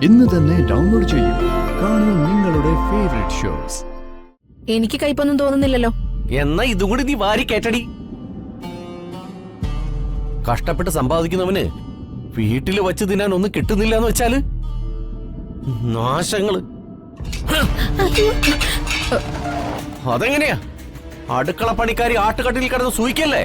ഇന്ന് തന്നെ ഡൗൺലോഡ് ചെയ്യൂ. കാണൂ നിങ്ങളുടെ ഫേവറേറ്റ് ഷോസ്. എനിക്ക് കൈപ്പൊന്നും തോന്നുന്നില്ലല്ലോ. എന്നാ ഇതും കൂടി നീ വാരി കേട്ടടി. കഷ്ടപ്പെട്ട് സമ്പാദിക്കുന്നവന് വീട്ടിൽ വച്ച് തിന്നാൻ ഒന്നും കിട്ടുന്നില്ല എന്ന് വെച്ചാല് നാശങ്ങള്. അതെങ്ങനെയാ? അടുക്കള പണിക്കാരി ആട്ടുകട്ടിൽ കിടന്ന് സൂയിക്കല്ലേ?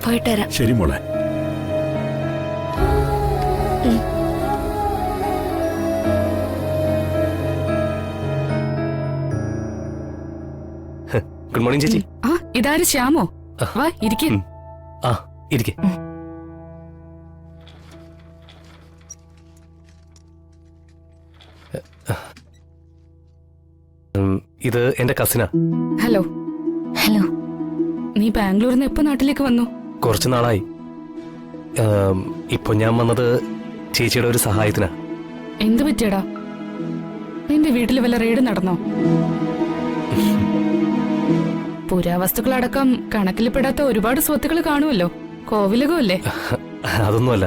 പോയിട്ടരാ. ശരി മോളെ. ഗുഡ് മോർണിംഗ് ചേച്ചി. ഇതാര് ശ്യാമോ? വാ ഇരിക്കേ. ഇരിക്കെ. ഇത് എന്റെ കസിനാ. ഹലോ. ഹലോ. നീ ബാംഗ്ലൂരിൽ നിന്ന് എപ്പോ നാട്ടിലേക്ക് വന്നു? കുറച്ചു നാളായി. ഇപ്പൊ ഞാൻ വന്നത് ചേച്ചിയുടെ ഒരു സഹായത്തിനാ. എന്ത് പറ്റിയടാ? നിന്റെ വീട്ടിൽ വല്ല റെയ്ഡ് നടന്നോ? പുരാവസ്തുക്കളടക്കം കണക്കിൽപ്പെടാത്ത ഒരുപാട് സ്വത്തുക്കൾ കാണുമല്ലോ. കോവിലകമല്ലേ? അതൊന്നുമല്ല.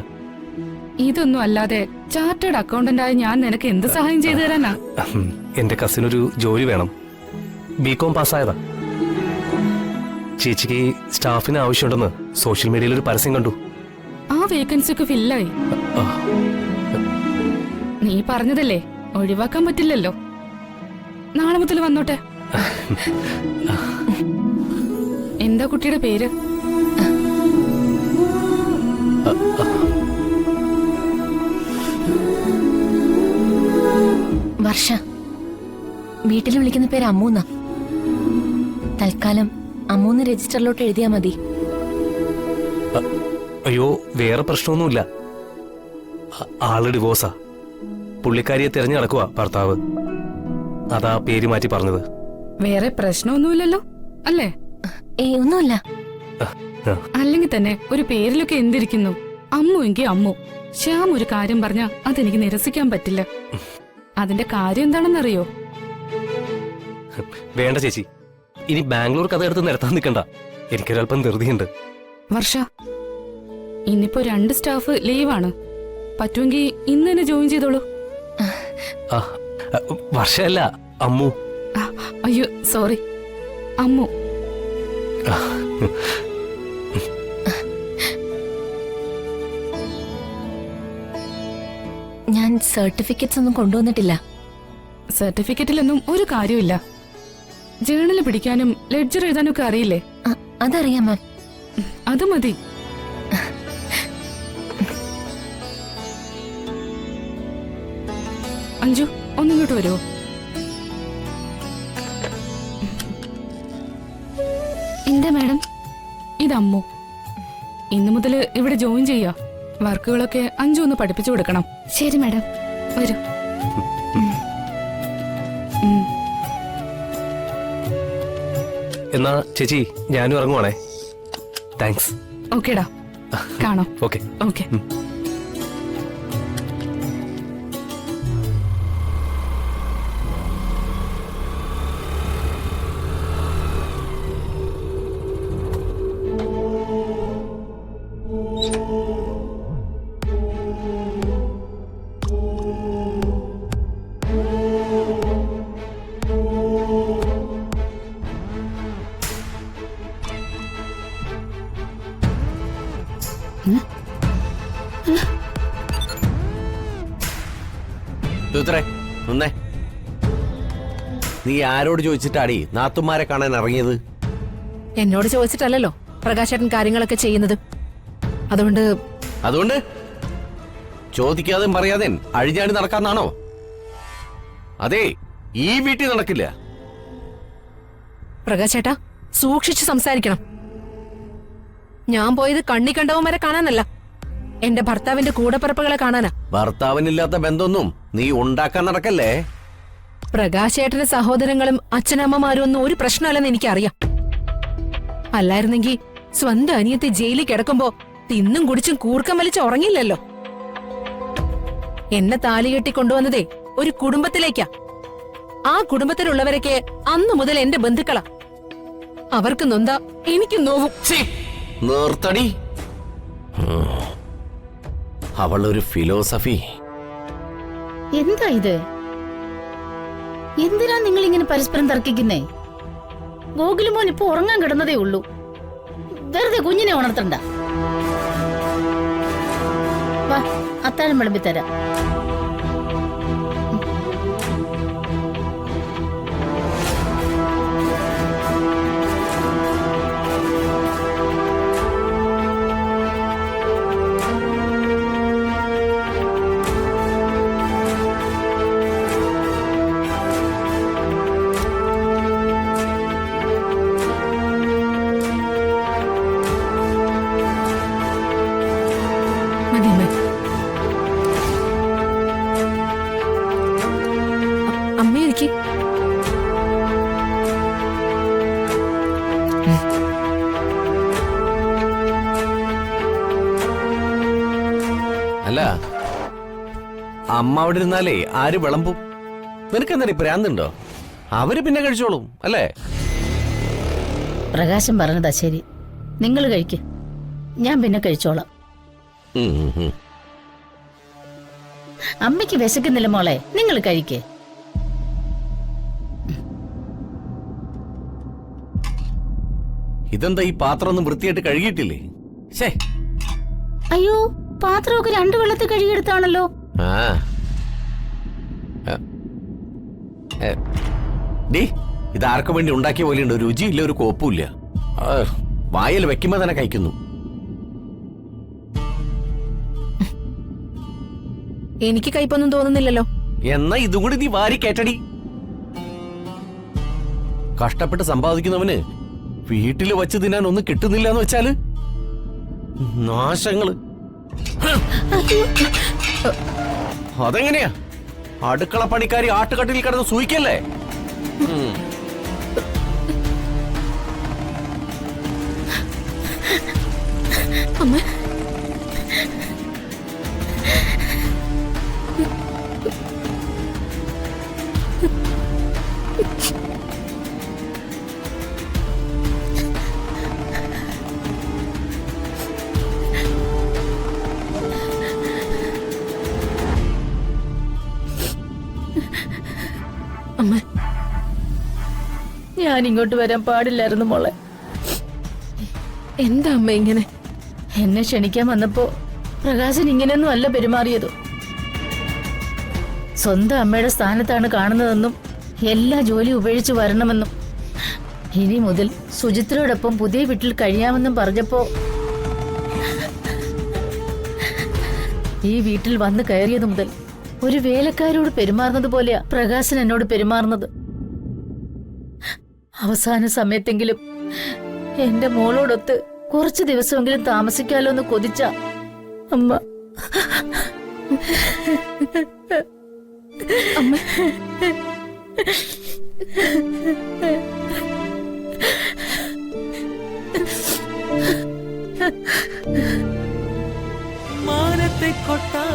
ഇതൊന്നും അല്ലാതെ ചാർട്ടേഡ് അക്കൗണ്ടന്റായ ഞാൻ നിനക്ക് എന്ത് സഹായം ചെയ്തു തരാനാ? എന്റെ കസിനൊരു ജോലി വേണം. ബികോം പാസ്സായതാ. ചേച്ചിക്ക് സ്റ്റാഫിന് ആവശ്യമുണ്ടെന്ന് സോഷ്യൽ മീഡിയയിൽ ഒരു പരസ്യം കണ്ടു. ആ വേക്കൻസി ഒക്കെ ഫില്ലായി. നീ പറഞ്ഞതല്ലേ, ഒഴിവാക്കാൻ പറ്റില്ലല്ലോ. നാളെ മുതൽ വന്നോട്ടെ. എന്താ കുട്ടിയുടെ പേര്? വർഷ. വീട്ടിൽ വിളിക്കുന്ന പേര് അമ്മൂന്ന. തൽക്കാലം അമ്മൂന്ന് രജിസ്റ്ററിലോട്ട് എഴുതിയാ മതി. അയ്യോ, വേറെ പ്രശ്നമൊന്നുമില്ല. ആള് ഡിവോഴ്സാ. പുള്ളിക്കാരിയെ തിരഞ്ഞു നടക്കുക ഭർത്താവ്. അതാ പേര് മാറ്റി പറഞ്ഞത്. വേറെ പ്രശ്നമൊന്നുമില്ലല്ലോ അല്ലേ? ഒന്നുമില്ല. അല്ലെങ്കിൽ തന്നെ ഒരു പേരിലൊക്കെ എന്തിരിക്കുന്നു? അമ്മു എങ്കിൽ അമ്മു. ശ്യാം ഒരു കാര്യം പറഞ്ഞാ അതെനിക്ക് നിരസിക്കാൻ പറ്റില്ല. അതിന്റെ കാര്യം എന്താണെന്നറിയോ? വേണ്ട ചേച്ചി, ഇനി ബാംഗ്ലൂർ കഥ എടുത്ത് നിരത്താൻ നിൽക്കണ്ട. എനിക്കൊരല്പം ധൃതിയുണ്ട്. വർഷ, ഇന്നിപ്പോ 2 സ്റ്റാഫ് ലീവാണ്. പറ്റുമെങ്കിൽ ഇന്ന് തന്നെ ജോയിൻ ചെയ്തോളൂ. വർഷയല്ല, അമ്മു. അയ്യോ സോറി, അമ്മു. ഞാൻ സർട്ടിഫിക്കറ്റ്സ് ഒന്നും കൊണ്ടുവന്നിട്ടില്ല. സർട്ടിഫിക്കറ്റിലൊന്നും ഒരു കാര്യമില്ല. ജേണൽ പിടിക്കാനും ലെഡ്ജർ എഴുതാനും ഒക്കെ അറിയില്ലേ? അതറിയാം മാം. അത് മതി. അഞ്ജു, ഒന്നിങ്ങോട്ട് വരുമോ? എന്താ മാഡം? ഇതമ്മു. ഇന്നു മുതൽ ഇവിടെ ജോയിൻ ചെയ്യാ. വർക്കുകളൊക്കെ അഞ്ജു ഒന്ന് പഠിപ്പിച്ചു കൊടുക്കണം. ശരി മാഡം, വരൂ. എന്നാ ചേച്ചി, ഞാനും ഇറങ്ങുവാണേ. താങ്ക്സ്. ഓക്കേടാ, കാണാം. ഓക്കെ. ഓക്കെ. നീ ആരോട് ചോദിച്ചിട്ടാടി നാത്തുമാരെ കാണാൻ ഇറങ്ങിയത്? എന്നോട് ചോദിച്ചിട്ടല്ലോ പ്രകാശേട്ടൻ കാര്യങ്ങളൊക്കെ ചെയ്യുന്നത്. അതുകൊണ്ട് ചോദിക്കാതെയും പറയാതെയും അഴിഞ്ഞാടി നടക്കാന്നാണോ? അതെ, ഈ വീട്ടിൽ നടക്കില്ല. പ്രകാശേട്ടാ, സൂക്ഷിച്ച് സംസാരിക്കണം. ഞാൻ പോയത് കണ്ണി കണ്ടവന്മാരെ കാണാനല്ല, എന്റെ ഭർത്താവിന്റെ കൂടപ്പിറപ്പുകളെ കാണാനാ. ഭർത്താവിനില്ലാത്ത ബന്ധമൊന്നും നീ ഉണ്ടാക്കാൻ നടക്കല്ലേ. പ്രകാശേട്ടന്റെ സഹോദരങ്ങളും അച്ഛനമ്മമാരും ഒന്നും ഒരു പ്രശ്നമല്ലെന്ന് എനിക്കറിയാം. അല്ലായിരുന്നെങ്കിൽ സ്വന്തം അനിയത്തെ ജയിലിൽ കിടക്കുമ്പോ തിന്നും കുടിച്ചും കൂർക്കം വലിച്ച് ഉറങ്ങില്ലല്ലോ. എന്നെ താലി കെട്ടി കൊണ്ടുവന്നതേ ഒരു കുടുംബത്തിലേക്കാ. ആ കുടുംബത്തിലുള്ളവരൊക്കെ അന്നു മുതൽ എന്റെ ബന്ധുക്കളാ. അവർക്ക് നൊന്ത എനിക്ക് നോവും. ഛീ, നിർത്തടി. അവളൊരു ഫിലോസഫി. എന്താ ഇത്? എന്തിനാ നിങ്ങൾ ഇങ്ങനെ പരസ്പരം തർക്കിക്കുന്നേ? ഗോകുലുമോൻ ഇപ്പൊ ഉറങ്ങാൻ കിടന്നതേ ഉള്ളൂ. വെറുതെ കുഞ്ഞിനെ ഉണർത്തണ്ട. വാ, അത്താഴം വിളമ്പിത്തരാം. മതി അമ്മേ. അമ്മ ഇരിക്ക്. അല്ല, അമ്മ അവിടെ ഇരുന്നാലേ ആര് വിളമ്പും? നിനക്കെന്താ പ്രാന്തുണ്ടോ? അവര് പിന്നെ കഴിച്ചോളും അല്ലേ? പ്രകാശം പറഞ്ഞതാ ശരി. നിങ്ങൾ കഴിക്ക്, ഞാൻ പിന്നെ കഴിച്ചോളാം. ഉം, ഉം, ഉം. അമ്മയ്ക്ക് വിശക്കുന്നില്ല മോളെ, നിങ്ങൾ കഴിക്കേ. ഇതെന്താ ഈ പാത്രം ഒന്നും വൃത്തിയായിട്ട് കഴുകിയിട്ടില്ലേ? ശേ. അയ്യോ, പാത്രമൊക്കെ 2 വെള്ളത്തിൽ കഴുകിയെടുത്താണല്ലോ. ആ. ഡി, ഇത് ആർക്കും വേണ്ടി ഉണ്ടാക്കിയ പോലെയുണ്ട്. ഒരു രുചിയില്ല, ഒരു കോപ്പുമില്ല. വായിൽ വെക്കുമ്പോ തന്നെ കഴിക്കുന്നു. എനിക്ക് കയ്പൊന്നും തോന്നുന്നില്ലല്ലോ. എന്നാ ഇതും കൂടി നീ വാരി കേട്ടടി. കഷ്ടപ്പെട്ട് സമ്പാദിക്കുന്നവന് വീട്ടില് വച്ച് തിന്നാൻ ഒന്നും കിട്ടുന്നില്ല എന്ന് വെച്ചാല് നാശങ്ങള്. അതെങ്ങനെയാ? അടുക്കള പണിക്കാരി ആട്ടുകട്ടിൽ കിടന്ന് സൂയിക്കല്ലേ? അമ്മ, അമ്മ, ഞാൻ ഇങ്ങോട്ട് വരാൻ പാടില്ലായിരുന്നു മോളെ. എന്താ അമ്മ ഇങ്ങനെ? എന്നെ ക്ഷണിക്കാൻ വന്നപ്പോ പ്രകാശൻ ഇങ്ങനെയൊന്നും അല്ല പെരുമാറിയത്. സ്വന്തം അമ്മയുടെ സ്ഥാനത്താണ് കാണുന്നതെന്നും എല്ലാ ജോലി ഉപേക്ഷിച്ച് വരണമെന്നും ഇനി മുതൽ സുചിത്രയോടൊപ്പം പുതിയ വീട്ടിൽ കഴിയാമെന്നും പറഞ്ഞപ്പോ ഈ വീട്ടിൽ വന്ന് കയറിയത് മുതൽ ഒരു വേലക്കാരോട് പെരുമാറുന്നത് പോലെയാ പ്രകാശൻ എന്നോട് പെരുമാറുന്നത്. അവസാന സമയത്തെങ്കിലും എന്റെ മോളോടൊത്ത് കുറച്ചു ദിവസമെങ്കിലും താമസിക്കാലോ എന്ന് കൊതിച്ച അമ്മ. അമ്മ, മാനത്തെ കൊട്ടാ